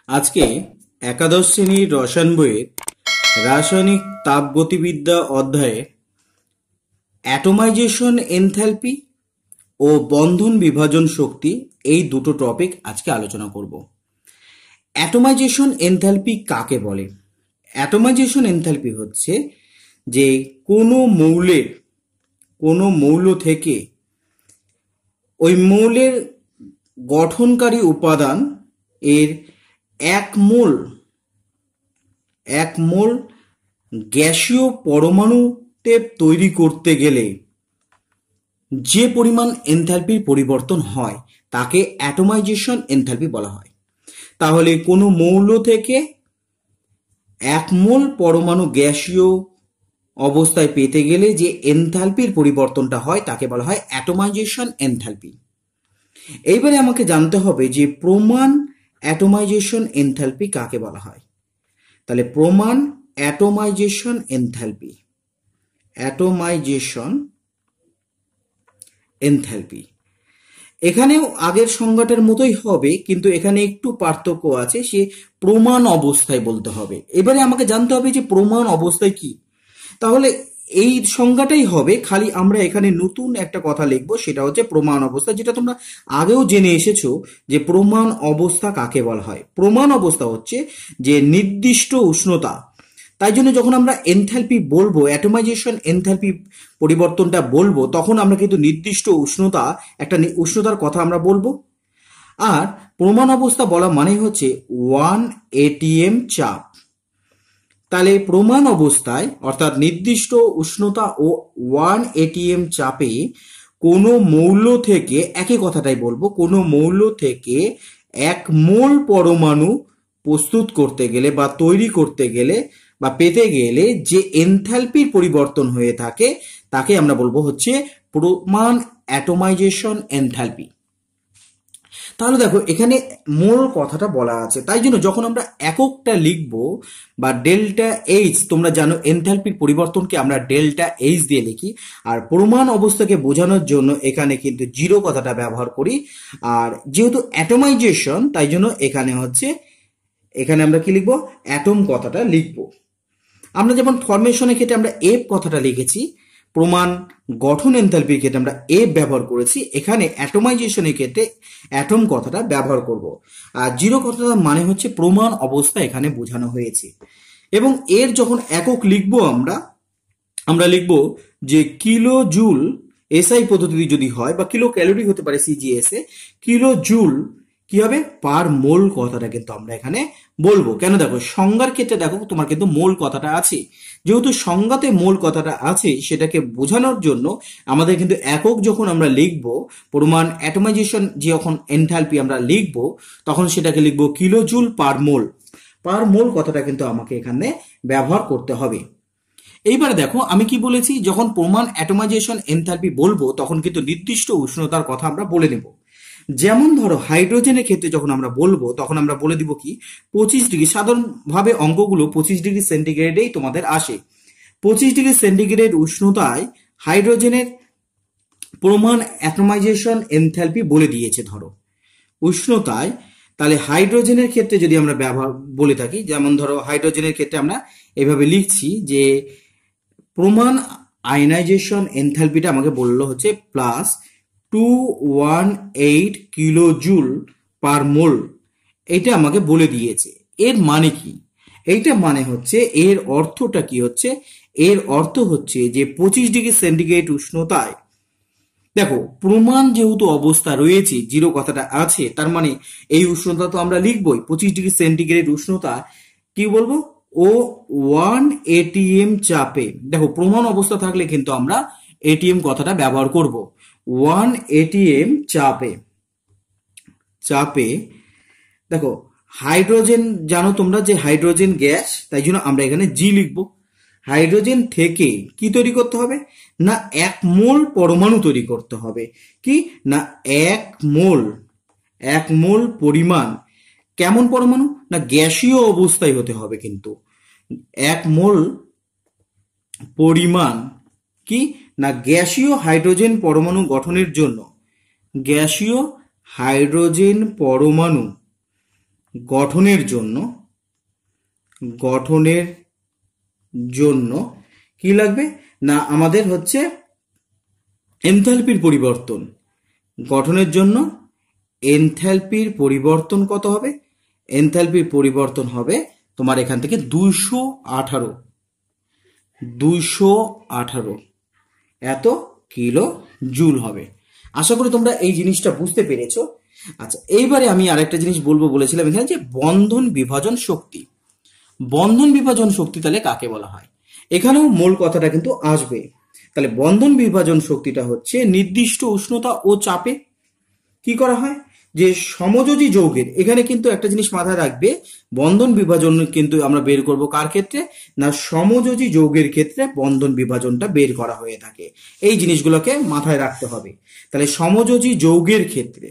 আজকে একাদশ শ্রেণীর রসায়ন বইয়ের রাসায়নিক তাপগতিবিদ্যা অধ্যায়ে অ্যাটোমাইজেশন এনথ্যালপি ও বন্ধন বিভাজন শক্তি এই দুটো টপিক আজকে আলোচনা করব। অ্যাটোমাইজেশন এনথ্যালপি কাকে বলে? অ্যাটোমাইজেশন এনথ্যালপি হচ্ছে যে কোনো মৌল থেকে ওই মৌলের গঠনকারী উপাদান এর এক মোল গ্যাসীয় পরমাণুতে তৈরি করতে গেলে যে পরিমাণ এনথ্যালপির পরিবর্তন হয় তাকে অ্যাটোমাইজেশন এনথ্যালপি বলা হয়। তাহলে কোনো মৌল থেকে এক মোল পরমাণু গ্যাসীয় অবস্থায় পেতে গেলে যে এনথ্যালপির পরিবর্তনটা হয় তাকে বলা হয় অ্যাটোমাইজেশন এনথ্যালপি। এইবারে আমাকে জানতে হবে যে প্রমাণ অ্যাটোমাইজেশন এনথ্যালপি কাকে বলা হয়। তাহলে প্রমাণ অ্যাটোমাইজেশন এনথ্যালপি এখানেও আগের সংজ্ঞাটার মতোই হবে, কিন্তু এখানে একটু পার্থক্য আছে, সে প্রমাণ অবস্থায় বলতে হবে। এবারে আমাকে জানতে হবে যে প্রমাণ অবস্থায় কি। তাহলে এই সংজ্ঞাটাই হবে, খালি আমরা এখানে নতুন একটা কথা লিখবো, সেটা হচ্ছে প্রমাণ অবস্থা, যেটা তোমরা আগেও জেনে এসেছো যে প্রমাণ অবস্থা কাকে বলা হয়। প্রমাণ অবস্থা হচ্ছে যে নির্দিষ্ট উষ্ণতা, তাই জন্য যখন আমরা এনথ্যালপি বলবো, অ্যাটোমাইজেশন এনথ্যালপি পরিবর্তনটা বলবো, তখন আমরা কিন্তু নির্দিষ্ট একটা উষ্ণতার কথা আমরা বলবো। আর প্রমাণ অবস্থা বলা মানে হচ্ছে 1 atm চাপ। তাহলে প্রমাণ অবস্থায় অর্থাৎ নির্দিষ্ট উষ্ণতা ও 1 atm চাপে কোনো মৌল থেকে, একই কথাটাই বলবো, কোনো মৌল থেকে এক মোল পরমাণু প্রস্তুত করতে গেলে বা তৈরি করতে গেলে বা পেতে গেলে যে এনথ্যালপির পরিবর্তন হয়ে থাকে তাকে আমরা বলবো হচ্ছে প্রমাণ অ্যাটোমাইজেশন এনথ্যালপি। তাহলে দেখো এখানে মোল কথাটা বলা আছে, তাই জন্য যখন আমরা এককটা লিখব বা ডেল্টা এইচ, তোমরা জানো এনথ্যালপির পরিবর্তনকে আমরা ডেল্টা এইচ দিয়ে লিখি, আর প্রমাণ অবস্থাকে বোঝানোর জন্য এখানে কিন্তু জিরো কথাটা ব্যবহার করি। আর যেহেতু অ্যাটোমাইজেশন, তাই জন্য এখানে আমরা কি লিখবো, অ্যাটম কথাটা লিখবো। আমরা যেমন ফরমেশনের ক্ষেত্রে আমরা এফ কথাটা লিখেছি, প্রমাণ গঠন এনথ্যালপির ক্ষেত্রে আমরা এফ ব্যবহার করেছি, এখানে অ্যাটোমাইজেশনের ক্ষেত্রে অ্যাটম কথাটা ব্যবহার করব। আর জিরো কথাটা মানে হচ্ছে প্রমাণ অবস্থা এখানে বোঝানো হয়েছে। এবং এর যখন একক লিখবো আমরা লিখবো যে কিলো জুল, এসআই পদ্ধতি যদি হয়, বা কিলো ক্যালোরি হতে পারে সিজিএসএ, কিলো জুল কি হবে, পার মোল কথাটা কিন্তু আমরা এখানে বলবো। কেন, দেখো সংজ্ঞার ক্ষেত্রে দেখো তোমার কিন্তু মোল কথাটা আছে, যেহেতু সংজ্ঞাতে মোল কথাটা আছে সেটাকে বোঝানোর জন্য আমাদের কিন্তু একক যখন আমরা লিখবো, প্রমাণ অ্যাটোমাইজেশন যখন এনথ্যালপি আমরা লিখবো, তখন সেটাকে লিখবো কিলো জুল পার মোল। পার মোল কথাটা কিন্তু আমাকে এখানে ব্যবহার করতে হবে। এইবারে দেখো আমি কি বলেছি, যখন প্রমাণ অ্যাটোমাইজেশন এনথ্যালপি বলবো তখন কিন্তু নির্দিষ্ট উষ্ণতার কথা আমরা বলে নেব। যেমন ধরো হাইড্রোজেনের ক্ষেত্রে যখন আমরা বলবো তখন আমরা বলে দিব কি 25°, সাধারণভাবে অঙ্কগুলো 25° সেন্টিগ্রেডেই তোমাদের আসে। 25° সেন্টিগ্রেড উষ্ণতায় হাইড্রোজেনের প্রমাণ অ্যাটোমাইজেশন এনথ্যালপি বলে দিয়েছে ধরো উষ্ণতায়। তাহলে হাইড্রোজেনের ক্ষেত্রে যদি আমরা বলে থাকি, যেমন ধরো হাইড্রোজেনের ক্ষেত্রে আমরা এভাবে লিখছি যে প্রমাণ আয়নাইজেশন এনথ্যালপিটা আমাকে বললো হচ্ছে প্লাস 218 কিলো জুল পার মোল, এটা আমাকে বলে দিয়েছে। এর মানে কি? এইটা মানে হচ্ছে, এর অর্থটা কি হচ্ছে, এর অর্থ হচ্ছে যে 25° সেন্টিগ্রেড উষ্ণতায়, দেখো প্রমাণ যেহেতু অবস্থা রয়েছে, জিরো কথাটা আছে, তার মানে এই উষ্ণতা তো আমরা লিখবই। 25° সেন্টিগ্রেড উষ্ণতা কি বলবো, ও 1 atm চাপে, দেখো প্রমাণ অবস্থা থাকলে কিন্তু আমরা এটিএম কথাটা ব্যবহার করব। 1 atm চাপে দেখো হাইড্রোজেন, জানো তোমরা যে হাইড্রোজেন গ্যাস, তাই জন্য আমরা এখানে জি লিখবো। হাইড্রোজেন থেকে কি তৈরি করতে হবে না, এক মোল পরমাণু তৈরি করতে হবে। কি না, এক মোল পরিমাণ, কেমন পরমাণু না, গ্যাসীয় অবস্থায় হতে হবে। কিন্তু এক মোল পরিমাণ কি না, গ্যাসীয় হাইড্রোজেন পরমাণু গঠনের জন্য, গ্যাসীয় হাইড্রোজেন পরমাণু গঠনের জন্য গঠনের জন্য কি লাগবে না আমাদের হচ্ছে এনথালপির পরিবর্তন। গঠনের জন্য এনথালপির পরিবর্তন কত হবে? এনথালপির পরিবর্তন হবে তোমার এখান থেকে 218 এত কিলো জুল হবে। আশা করি তোমরা এই জিনিসটা বুঝতে পেরেছো। আচ্ছা, এইবারে আমি আরেকটা জিনিস বলবো বলেছিলাম এখানে, যে বন্ধন বিভাজন শক্তি। বন্ধন বিভাজন শক্তি তাহলে কাকে বলা হয়? এখানেও মূল কথাটা কিন্তু আসবে। তাহলে বন্ধন বিভাজন শক্তিটা হচ্ছে নির্দিষ্ট উষ্ণতা ও চাপে কি করা হয়, যে সমযোজী যৌগের, এখানে কিন্তু একটা জিনিস মাথায় রাখবে, বন্ধন বিভাজন কিন্তু আমরা বের করব কার ক্ষেত্রে না সমযোজী যৌগের ক্ষেত্রে বন্ধন বিভাজনটা বের করা হয়ে থাকে। এই জিনিসগুলোকে মাথায় রাখতে হবে। তাহলে সমযোজী যৌগের ক্ষেত্রে,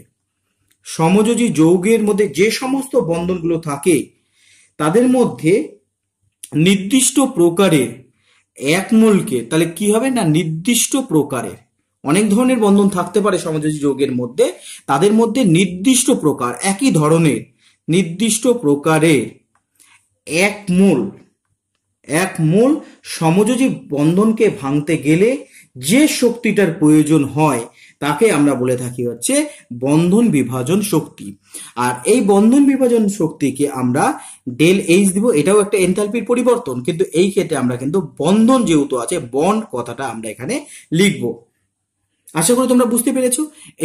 সমযোজী যৌগের মধ্যে যে সমস্ত বন্ধনগুলো থাকে তাদের মধ্যে নির্দিষ্ট প্রকারের এক মোলকে, তাহলে কি হবে না নির্দিষ্ট প্রকারের, অনেক ধরনের বন্ধন থাকতে পারে সমযোজী যৌগের মধ্যে, তাদের মধ্যে নির্দিষ্ট প্রকার একই ধরনের নির্দিষ্ট প্রকারের এক মোল সমযোজী বন্ধনকে ভাঙতে গেলে যে শক্তিটার প্রয়োজন হয় তাকে আমরা বলে থাকি হচ্ছে বন্ধন বিভাজন শক্তি। আর এই বন্ধন বিভাজন শক্তিকে আমরা ডেল এইচ দিব, এটাও একটা এনথালপির পরিবর্তন, কিন্তু এই ক্ষেত্রে আমরা কিন্তু বন্ধন যেহেতু আছে বন্ড কথাটা আমরা এখানে লিখব। আশা করি তোমরা বুঝতে পেরেছো।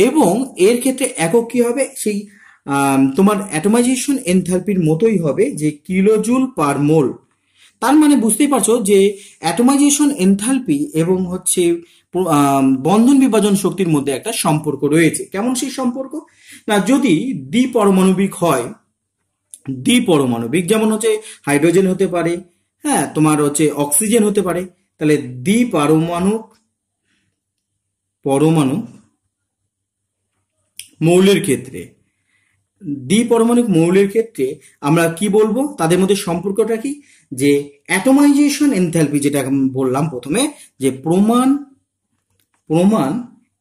এবং এর ক্ষেত্রে একক কি হবে, সেই তোমার অ্যাটমাইজেশন এনথালপির মতোই হবে, যে কিলোজুল পার মোল। তার মানে বুঝতেই পারছো যে অ্যাটমাইজেশন এনথালপি এবং হচ্ছে বন্ধন বিভাজন শক্তির মধ্যে একটা সম্পর্ক রয়েছে। কেমন সেই সম্পর্ক না, যদি দ্বিপরমাণবিক হয়, দ্বিপরমাণবিক যেমন হচ্ছে হাইড্রোজেন হতে পারে, হ্যাঁ তোমার হচ্ছে অক্সিজেন হতে পারে, তাহলে পরমাণু মৌলের ক্ষেত্রে, দ্বিপরমাণবিক মৌলের ক্ষেত্রে আমরা কি বলবো, তাদের মধ্যে সম্পর্কটা কি, যে অ্যাটমাইজেশন এনথালপি, যেটা বললাম প্রথমে, যে প্রমাণ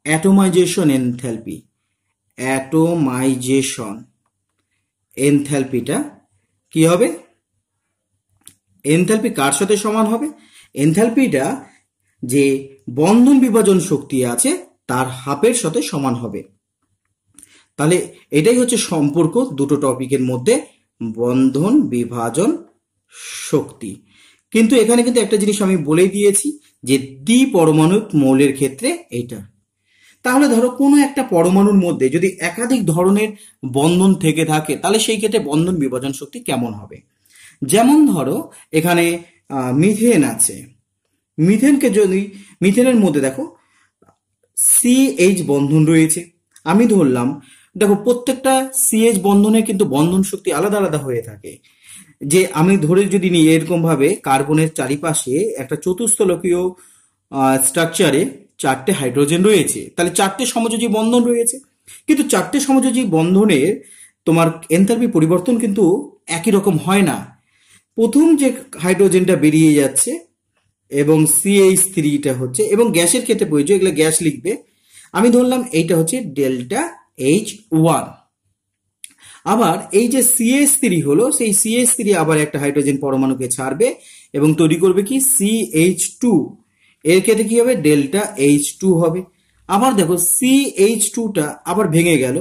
অ্যাটমাইজেশন এনথালপিটা কি হবে, এনথালপি কার সাথে সমান হবে, এনথালপিটা যে বন্ধন বিভাজন শক্তি আছে তার হাফের সাথে সমান হবে। তাহলে এটাই হচ্ছে সম্পর্ক দুটো টপিকের মধ্যে, বন্ধন বিভাজন শক্তি। কিন্তু এখানে কিন্তু একটা জিনিস আমি বলে দিয়েছি, যে দ্বিপরমাণবিক মৌলের ক্ষেত্রে এইটা। তাহলে ধরো কোনো একটা পরমাণুর মধ্যে যদি একাধিক ধরনের বন্ধন থেকে থাকে, তাহলে সেই ক্ষেত্রে বন্ধন বিভাজন শক্তি কেমন হবে? যেমন ধরো এখানে মিথেন আছে, মিথেনের মধ্যে দেখো সিএইচ বন্ধন রয়েছে। আমি ধরলাম, দেখো প্রত্যেকটা সিএইচ বন্ধনে কিন্তু বন্ধন শক্তি আলাদা আলাদা হয়ে থাকে। যে আমি ধরে যদি নিই এরকম ভাবে, কার্বনের চারিপাশে একটা চতুস্থলকীয় স্ট্রাকচারে 4টে হাইড্রোজেন রয়েছে, তাহলে 4টে সমযোজী বন্ধন রয়েছে। কিন্তু 4টে সমযোজী বন্ধনের তোমার এনথালপি পরিবর্তন কিন্তু একই রকম হয় না। প্রথম যে হাইড্রোজেনটা বেরিয়ে যাচ্ছে এবং CH3টা হচ্ছে, এবং গ্যাসের ক্ষেত্রে প্রয়োজন, এগুলো গ্যাস লিখবে। আমি ধরলাম এইটা হচ্ছে ডেল্টা H1। আবার এই যে CH3 হলো, সেই CH3 আবার একটা হাইড্রোজেন পরমাণুকে ছাড়বে এবং তৈরি করবে কি CH2। এর ক্ষেত্রে কি হবে, ডেল্টা H2 হবে। আবার দেখো CH2টা আবার ভেঙে গেল,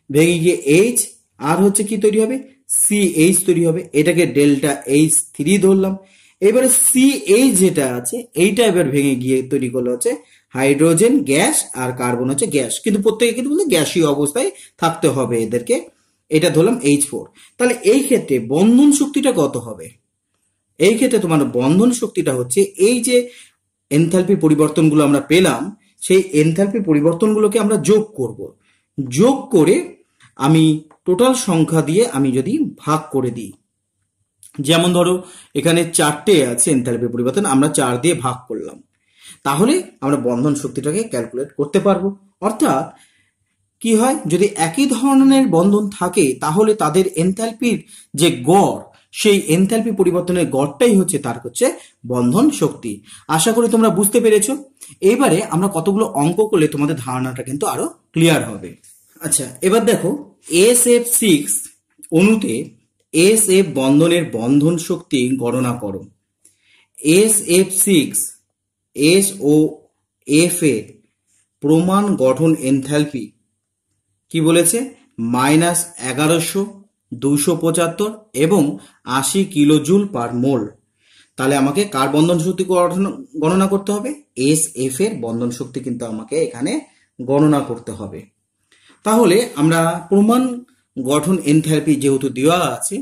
ভেঙে গিয়ে H, আর হচ্ছে কি তৈরি হবে, CH তৈরি হবে, এটাকে ডেল্টা H3 ধরলাম। এবারে CH যেটা আছে এইটা এবার ভেঙে গিয়ে তৈরি করলো হচ্ছে হাইড্রোজেন গ্যাস, আর কার্বন হচ্ছে গ্যাস, কিন্তু প্রত্যেকে কিন্তু গ্যাসীয় অবস্থায় থাকতে হবে এদেরকে। এটা ধরলাম H4। তাহলে এই ক্ষেত্রে বন্ধন শক্তিটা কত হবে? এই ক্ষেত্রে তোমার বন্ধন শক্তিটা হচ্ছে এই যে এনথালপি পরিবর্তনগুলো আমরা পেলাম, সেই এনথালপি পরিবর্তনগুলোকে আমরা যোগ করব। যোগ করে আমি টোটাল সংখ্যা দিয়ে আমি যদি ভাগ করে দিই, যেমন ধরো এখানে 4টে আছে এনথালপি পরিবর্তন, আমরা 4 দিয়ে ভাগ করলাম, তাহলে আমরা বন্ধন শক্তিটাকে ক্যালকুলেট করতে পারবো। অর্থাৎ কি হয়, যদি একই ধরনের বন্ধন থাকে তাহলে তাদের এনথালপির যে গড়, সেই এনথালপি পরিবর্তনের গড়টাই হচ্ছে তার হচ্ছে বন্ধন শক্তি। আশা করি তোমরা বুঝতে পেরেছো। এবারে আমরা কতগুলো অঙ্ক করলে তোমাদের ধারণাটা কিন্তু আরো ক্লিয়ার হবে। আচ্ছা, এবার দেখো SF6 অণুতে এস এফ বন্ধনের বন্ধন শক্তি গণনা করো। S F six S O F এর প্রমাণ গঠন এনথালপি কি বলেছে, -1100, 275 এবং 80 কিলোজুল পার মোল। তাহলে আমাকে কার বন্ধন শক্তি গণনা করতে হবে? এস এফ এর বন্ধন শক্তি কিন্তু আমাকে এখানে গণনা করতে হবে। তাহলে আমরা প্রমাণ গঠন এনথালপি যেহেতু দেওয়া আছে,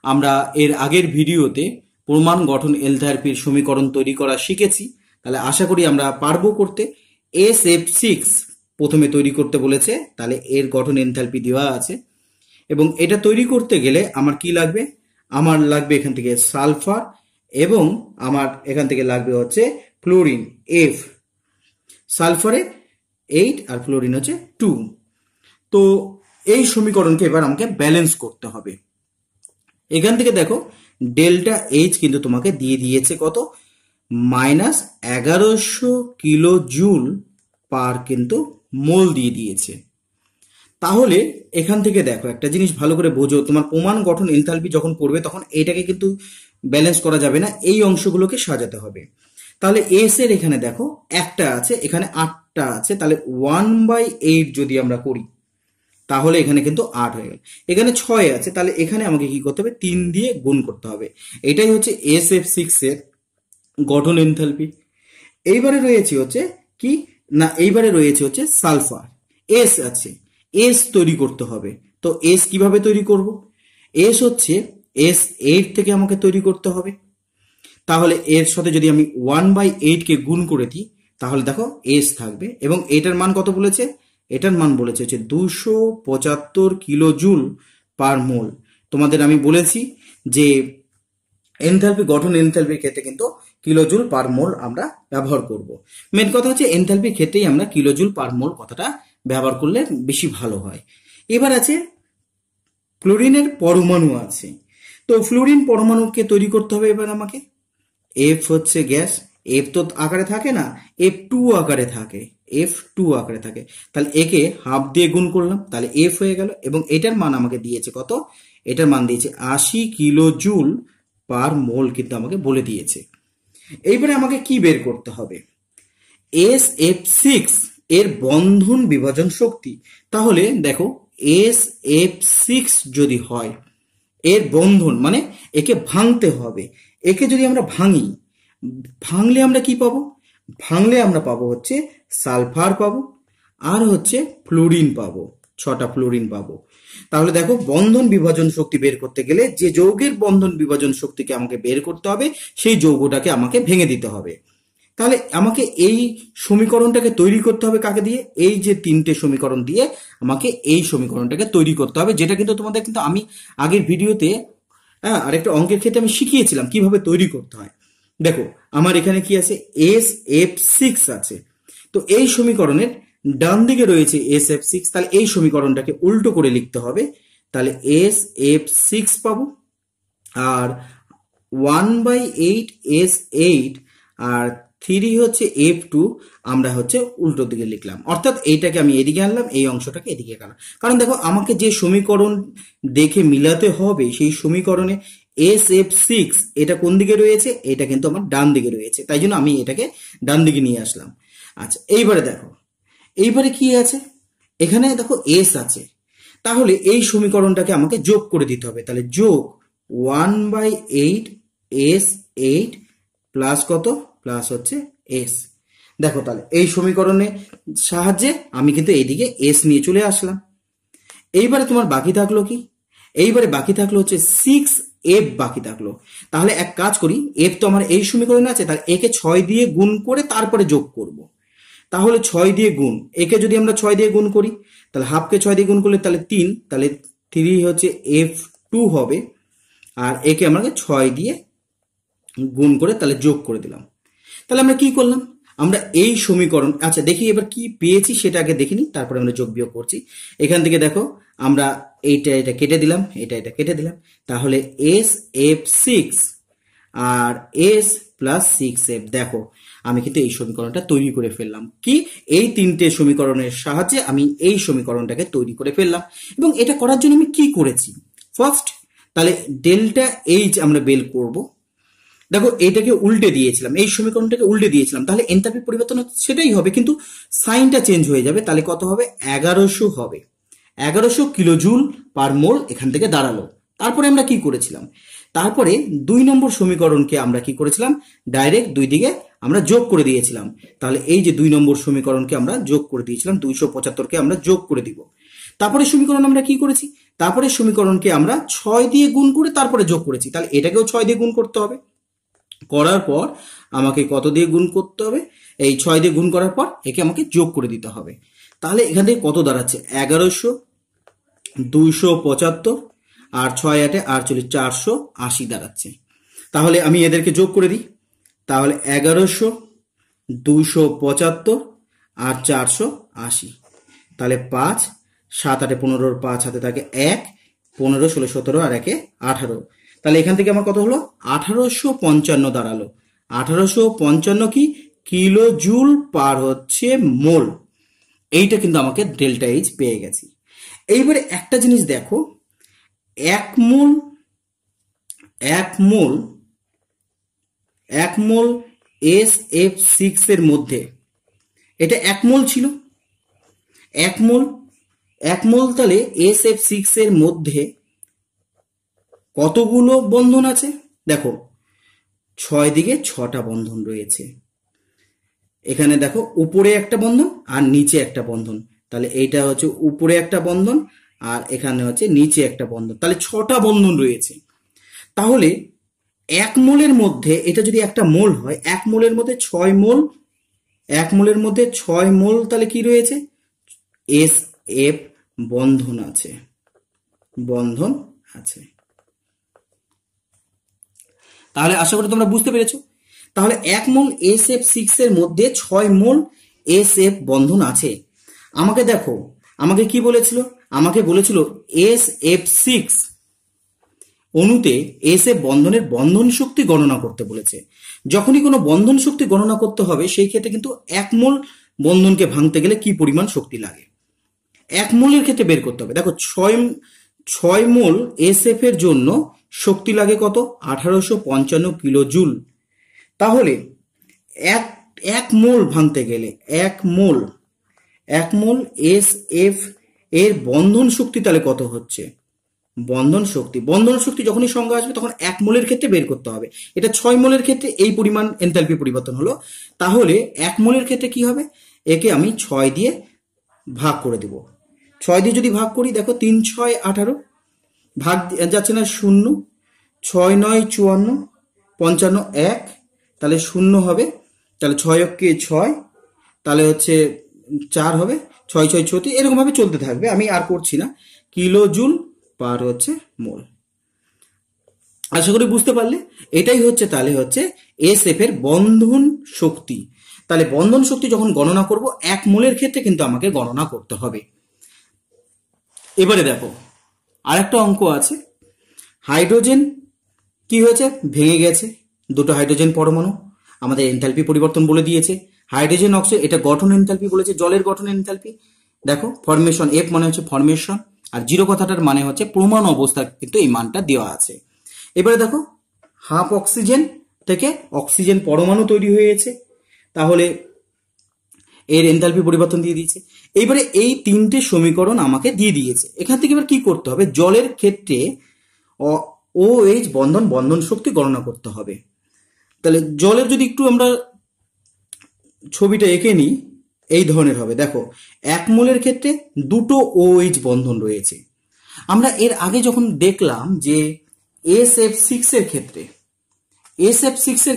আমরা এর আগের ভিডিওতে প্রমাণ গঠন এনথালপির সমীকরণ তৈরি করা শিখেছি। তাহলে আশা করি আমরা পারবো করতে। এস এফ সিক্স প্রথমে তৈরি করতে বলেছে, তাহলে এর গঠন এনথালপি দেওয়া আছে এবং এটা তৈরি করতে গেলে আমার কি লাগবে? আমার লাগবে এখান থেকে সালফার এবং আমার এখান থেকে লাগবে হচ্ছে ফ্লোরিন এফ। সালফারে 8 আর ফ্লোরিন হচ্ছে 2। তো এই সমীকরণকে এবার আমাকে ব্যালেন্স করতে হবে। এখান থেকে দেখো ডেল্টা এইচ কিন্তু তোমাকে দিয়ে দিয়েছে কত? -1100 কিলো জুল পার কিন্তু মোল দিয়ে দিয়েছে। তাহলে এখান থেকে দেখো একটা জিনিস ভালো করে বোঝো, তোমার প্রমাণ গঠন এনথালপি যখন পড়বে তখন এটাকে কিন্তু ব্যালেন্স করা যাবে না, এই অংশগুলোকে সাজাতে হবে। তাহলে এস এর এখানে দেখো একটা আছে, এখানে 8টা আছে, তাহলে 1/8 যদি আমরা করি তাহলে এখানে কিন্তু 8 হয়ে গেল। এখানে 6 আছে, তাহলে এখানে আমাকে কি করতে হবে? 3 দিয়ে গুণ করতে হবে। এটাই হচ্ছে এস এফ সিক্স এর গঠন এনথালপি। এইবারে রয়েছে হচ্ছে কি না, এইবারে রয়েছে হচ্ছে সালফার। এস আছে, এস তৈরি করতে হবে। তো এস কিভাবে তৈরি করব? এস হচ্ছে S8 থেকে আমাকে তৈরি করতে হবে। তাহলে এর সাথে যদি আমি 1/8 কে গুণ করে দিই তাহলে দেখো এস থাকবে এবং এটার মান কত বলেছে? এটার মান বলেছে হচ্ছে 275 কিলো জুল পার মোল। তোমাদের আমি বলেছি যে এনথালপি গঠন এনথালপির ক্ষেত্রে কিন্তু কিলোজুল পার মোল আমরা ব্যবহার করব। মেন কথা হচ্ছে এনথালপির ক্ষেত্রেই আমরা কিলোজুল পার মোল কথাটা ব্যবহার করলে বেশি ভালো হয়। এবার আছে ফ্লোরিনের পরমাণু আছে। তো ফ্লোরিন পরমাণুকে তৈরি করতে হবে এবার আমাকে। এফ হচ্ছে গ্যাস, এফ তো আকারে থাকে না, F2 আকারে থাকে, F2 আকারে থাকে। তাহলে একে হাফ দিয়ে গুণ করলাম, তাহলে এফ হয়ে গেল এবং এটার মান আমাকে দিয়েছে কত? এটার মান দিয়েছে 80 কিলো জুল পার মোল কিন্তু আমাকে বলে দিয়েছে। এইবারে আমাকে কি বের করতে হবে? এস এফ সিক্স এর বন্ধন বিভাজন শক্তি। তাহলে দেখো এস এফ সিক্স যদি হয়, এর বন্ধন মানে একে ভাঙতে হবে। একে যদি আমরা ভাঙি, ভাঙলে আমরা কি পাবো? ভাঙলে আমরা পাবো হচ্ছে সালফার পাবো আর হচ্ছে ফ্লোরিন পাবো, 6টা ফ্লোরিন পাবো। তাহলে দেখো বন্ধন বিভাজন শক্তি বের করতে গেলে যে যৌগের বন্ধন বিভাজন শক্তিকে আমাকে বের করতে হবে সেই যৌগটাকে আমাকে ভেঙে দিতে হবে। তাহলে আমাকে এই সমীকরণটাকে তৈরি করতে হবে কাকে দিয়ে? এই যে 3টে সমীকরণ দিয়ে আমাকে এই সমীকরণটাকে তৈরি করতে হবে, যেটা কিন্তু তোমাদের কিন্তু আমি আগের ভিডিওতে আরেকটা অঙ্কের ক্ষেত্রে আমি শিখিয়েছিলাম কিভাবে তৈরি করতে হয়। দেখো আমার এখানে কি আছে? এস এফ সিক্স আছে। তো এই সমীকরণের ডান দিকে রয়েছে এস এফ সিক্স, তাহলে এই সমীকরণটাকে উল্টো করে লিখতে হবে। তাহলে এস এফ সিক্স পাবো আর 1/8 S8 আর 3 হচ্ছে F2 আমরা হচ্ছে উল্টো দিকে লিখলাম, অর্থাৎ এইটাকে আমি এদিকে আনলাম, এই অংশটাকে এদিকে আনলাম। কারণ দেখো আমাকে যে সমীকরণ দেখে মিলাতে হবে সেই সমীকরণে SF6 এটা কোন দিকে রয়েছে? এটা কিন্তু আমার ডান দিকে রয়েছে, তাই জন্য আমি এটাকে ডান দিকে নিয়ে আসলাম। আচ্ছা এইবারে দেখো, এইবারে কি আছে? এখানে দেখো এস আছে, তাহলে এই সমীকরণটাকে আমাকে যোগ করে দিতে হবে। তাহলে যোগ 1/8 S8 প্লাস কত? প্লাস হচ্ছে এস। দেখো তাহলে এই সমীকরণের সাহায্যে আমি কিন্তু এইদিকে এস নিয়ে চলে আসলাম। এইবারে তোমার বাকি থাকলো কি? এইবারে বাকি থাকলো হচ্ছে 6F বাকি থাকলো। তাহলে এক কাজ করি, এফ তো আমার এই সমীকরণে আছে, তাহলে একে 6 দিয়ে গুণ করে তারপরে যোগ করব। তাহলে 6 দিয়ে গুণ, একে যদি আমরা 6 দিয়ে গুণ করি তাহলে হাফকে 6 দিয়ে গুণ করলে তাহলে 3, তাহলে 3 হচ্ছে F2 হবে আর একে আমাকে 6 দিয়ে গুণ করে তাহলে যোগ করে দিলাম। তাহলে আমরা কি করলাম? আমরা এই সমীকরণ, আচ্ছা দেখি এবার কি পেয়েছি সেটা আগে দেখিনি, তারপরে আমরা যোগ বিয়োগ করছি। এখান থেকে দেখো আমরা এটা কেটে দিলাম, এটা কেটে দিলাম, তাহলে SF6 আর S প্লাস 6F। দেখো আমি কিন্তু এই সমীকরণটা তৈরি করে ফেললাম। কি? এই 3টে সমীকরণের সাহায্যে আমি এই সমীকরণটাকে তৈরি করে ফেললাম। এবং এটা করার জন্য আমি কি করেছি? ফার্স্ট তাহলে ডেল্টা এইচ আমরা বের করব। দেখো এটাকে উল্টে দিয়েছিলাম, এই সমীকরণটাকে উল্টে দিয়েছিলাম, তাহলে এনথালপি পরিবর্তন সেটাই হবে, কিন্তু সাইনটা চেঞ্জ হয়ে যাবে। তাহলে কত হবে? 1100 হবে। 1100 কিলোজুল পার মোল এখান থেকে দাঁড়ালো। তারপরে আমরা কি করেছিলাম? তারপরে 2 নম্বর সমীকরণকে আমরা কি করেছিলাম? ডাইরেক্ট দুই দিকে আমরা যোগ করে দিয়েছিলাম। তাহলে এই যে 2 নম্বর সমীকরণকে আমরা যোগ করে দিয়েছিলাম, 275কে আমরা যোগ করে দিব। তারপরে সমীকরণ আমরা কি করেছি? তারপরে সমীকরণকে আমরা 6 দিয়ে গুণ করে তারপরে যোগ করেছি। তাহলে এটাকেও 6 দিয়ে গুণ করতে হবে। করার পর আমাকে কত দিয়ে গুণ করতে হবে? এই 6 দিয়ে গুণ করার পর একে আমাকে যোগ করে দিতে হবে। তাহলে এখান থেকে কত দাঁড়াচ্ছে? 1100, 275 আর 6 8 48, 480 দাঁড়াচ্ছে। তাহলে আমি এদেরকে যোগ করে দিই। তাহলে 1100, 275 আর 480, তাহলে 5, 7 8 15, 5 হাতে থাকে 1, 15 16 17 আর 1 18। তাহলে এখান থেকে আমার কত হলো? 1855 দাঁড়ালো। 1855 কি? কিলো জুল পার হচ্ছে মোল। এইটা কিন্তু আমাকে ডেল্টা এইচ পেয়ে গেছি। এইবারে একটা জিনিস দেখো, এক মোল SF6 এর মধ্যে, এটা 1 মোল ছিল। 1 মোল তাহলে SF6 এর মধ্যে কতগুলো বন্ধন আছে? দেখো 6 দিকে 6টা বন্ধন রয়েছে। এখানে দেখো উপরে একটা বন্ধন আর নিচে একটা বন্ধন, তাহলে এইটা হচ্ছে উপরে একটা বন্ধন আর এখানে হচ্ছে নিচে একটা বন্ধন, তাহলে 6টা বন্ধন রয়েছে। তাহলে 1 মোলের মধ্যে, এটা যদি একটা মোল হয়, 1 মোলের মধ্যে 6 মোল, 1 মোলের মধ্যে 6 মোল, তাহলে কি রয়েছে? SF বন্ধন আছে, তাহলে আশা করি তোমরা বুঝতে পেরেছো। তাহলে 1 মোল SF6 এর মধ্যে 6 মোল SF বন্ধন আছে। আমাকে দেখো, আমাকে কি বলেছিল? আমাকে বলেছিল SF6 অণুতে SF বন্ধনের বন্ধন শক্তি গণনা করতে বলেছে। যখনই কোনো বন্ধন শক্তি গণনা করতে হবে, সেই ক্ষেত্রে কিন্তু 1 মোল বন্ধনকে ভাঙতে গেলে কি পরিমাণ শক্তি লাগে 1 মোলের ক্ষেত্রে বের করতে হবে। দেখো 6 মোল SF এর জন্য শক্তি লাগে কত? 1855 কিলো জুল। তাহলে এক মোল ভাঙতে গেলে 1 মোল SF এর বন্ধন শক্তি তাহলে কত হচ্ছে? বন্ধন শক্তি যখনই সংজ্ঞা আসবে তখন 1 মোলের ক্ষেত্রে বের করতে হবে। এটা 6 মোলের ক্ষেত্রে এই পরিমাণ এনথালপি পরিবর্তন হলো। তাহলে 1 মোলের ক্ষেত্রে কি হবে? একে আমি 6 দিয়ে ভাগ করে দেব। 6 দিয়ে যদি ভাগ করি, দেখো 3 6 18, ভাগ যাচ্ছে না 0, 6 9 54, 55 1, তাহলে 0 হবে, তাহলে 6 কে 6, তাহলে হচ্ছে 4 হবে, 6 6 34, এরকম ভাবে চলতে থাকবে, আমি আর করছি না। কিলো জুল পার হচ্ছে মোল। আশা করি বুঝতে পারলে। এটাই হচ্ছে তাহলে হচ্ছে SF এর বন্ধন শক্তি। তাহলে বন্ধন শক্তি যখন গণনা করব 1 মোলের ক্ষেত্রে কিন্তু আমাকে গণনা করতে হবে। এবারে দেখো আরেকটা অঙ্ক আছে। হাইড্রোজেন কি হয়েছে? ভেঙে গেছে, দুটো হাইড্রোজেন পরমাণু। আমাদের এনথালপি পরিবর্তন বলে দিয়েছে। হাইড্রোজেন অক্সাইড, এটা গঠন এনথালপি বলেছে, জলের গঠন এনথালপি। দেখো ফরমেশন, F মানে হচ্ছে ফরমেশন, আর 0 কথাটার মানে হচ্ছে প্রমাণ অবস্থা, কিন্তু এই মানটা দেওয়া আছে। এবারে দেখো হাফ অক্সিজেন থেকে অক্সিজেন পরমাণু তৈরি হয়েছে, তাহলে এর এনথালপি পরিবর্তন দিয়ে দিয়েছে। এইবারে এই 3টে সমীকরণ আমাকে দিয়ে দিয়েছে। এখান থেকে এবার কি করতে হবে? জলের ক্ষেত্রে OH বন্ধন শক্তি গণনা করতে হবে। তাহলে জলের যদি একটু আমরা ছবিটা এঁকে নিই, এই ধরনের হবে। দেখো 1 মোলের ক্ষেত্রে দুটো OH বন্ধন রয়েছে। আমরা এর আগে যখন দেখলাম যে SF6 এর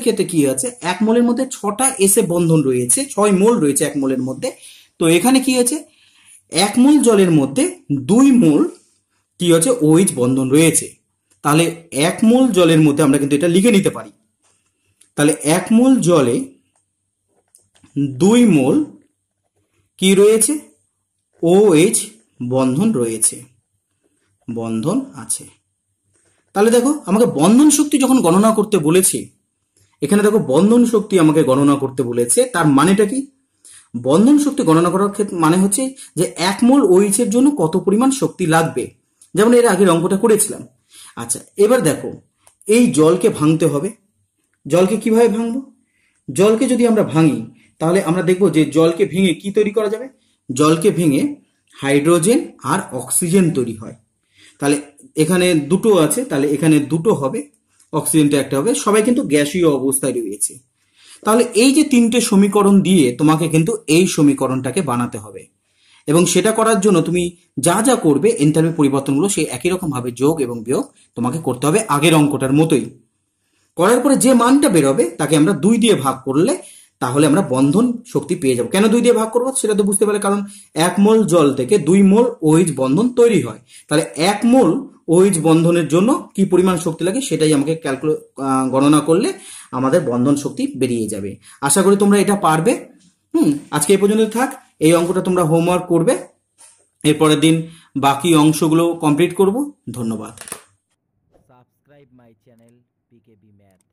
ক্ষেত্রে কি আছে? 1 মোলের মধ্যে 6টা SF বন্ধন রয়েছে, 6 মোল রয়েছে 1 মোলের মধ্যে। তো এখানে কি আছে? 1 মোল জলের মধ্যে 2 মোল কি হচ্ছে? OH বন্ধন রয়েছে। তাহলে 1 মোল জলের মধ্যে আমরা কিন্তু এটা লিখে নিতে পারি। তাহলে 1 মোল জলে 2 মোল কি রয়েছে? OH বন্ধন রয়েছে, বন্ধন আছে। তাহলে দেখো আমাকে বন্ধন শক্তি যখন গণনা করতে বলেছে, এখানে দেখো বন্ধন শক্তি আমাকে গণনা করতে বলেছে, তার মানেটা কি? বন্ধন শক্তি গণনা করার ক্ষেত্রে মানে হচ্ছে যে 1 মোল OH এর জন্য কত পরিমাণ শক্তি লাগবে। যেমন এর আগের অঙ্কটা করেছিলাম, আচ্ছা, এবার দেখো, এই জলকে ভাঙতে হবে। জলকে কিভাবে ভাঙবো? জলকে যদি আমরা ভাঙি তাহলে আমরা দেখব যে জলকে ভেঙে কি তৈরি করা যাবে। জলকে ভেঙে হাইড্রোজেন আর অক্সিজেন তৈরি হয়। তাহলে এখানে দুটো আছে, তাহলে এখানে দুটো হবে, অক্সিজেনটা একটা হবে। সবাই কিন্তু গ্যাসীয় অবস্থায় রয়েছে। তাহলে এই যে তিনটে সমীকরণ দিয়ে তোমাকে কিন্তু এই সমীকরণটাকে বানাতে হবে, এবং সেটা করার জন্য তুমি যা যা করবে এনথালপি পরিবর্তনগুলো সেই একই রকম ভাবে যোগ এবং বিয়োগ তোমাকে করতে হবে আগের অঙ্কটার মতোই। করার পরে যে মানটা বেরোবে তাকে আমরা 2 দিয়ে ভাগ করলে তাহলে আমরা বন্ধন শক্তি পেয়ে যাব। কেন 2 দিয়ে ভাগ করবো সেটা তো বুঝতে পারলে, কারণ 1 মোল জল থেকে 2 মোল OH বন্ধন তৈরি হয়। তাহলে 1 মোল OH বন্ধনের জন্য কি পরিমাণ শক্তি লাগে সেটাই আমাকে গণনা করলে আমাদের বন্ধন শক্তি বেরিয়ে যাবে। আশা করি তোমরা এটা পারবে। আজকে এই পর্যন্ত থাক। এই অঙ্কটা তোমরা হোমওয়ার্ক করবে, এরপরের দিন বাকি অংশগুলো কমপ্লিট করব। ধন্যবাদ। Subscribe my channel PKB Math.